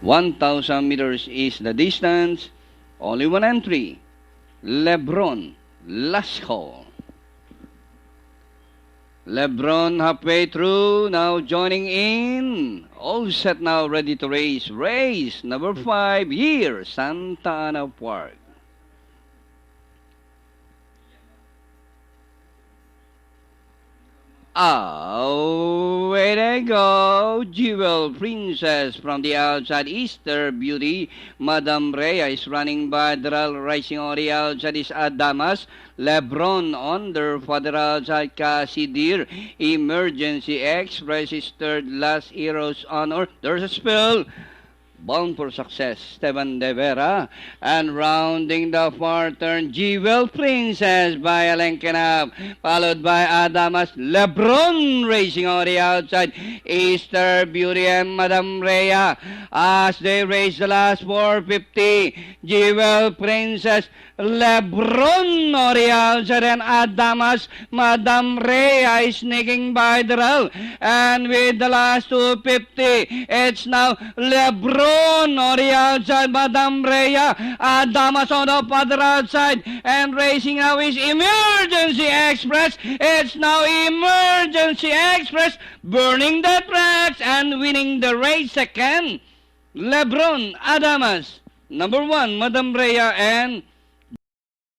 1,000 meters is the distance. Only one entry. Lebron Lasco. Lebron halfway through, now joining in. All set now, ready to race. Race number 5 here, Santa Ana Park. Away they go. Jewel Princess from the outside. Easter Beauty. Madame Rhea is running by. Daryl racing on the outside is Adamas. Lebron on their father outside. Cassidir. Emergency Express is third. Last Heroes Honor. There's a spill. Bound for Success, Esteban De Vera. And rounding the far turn, Jewel Princess by Alenkenab. Followed by Adamas. Lebron racing on the outside. Easter Beauty and Madame Rhea. As they race the last 450. Jewel Princess. Lebron on the outside and Adamas. Madame Rhea is sneaking by Daryl. And with the last 250, it's now Lebron on the outside, Madame Rhea. Adamas on the other outside. And racing now is Emergency Express. It's now Emergency Express burning the tracks and winning the race second. Lebron, Adamas. Number 1, Madame Rhea and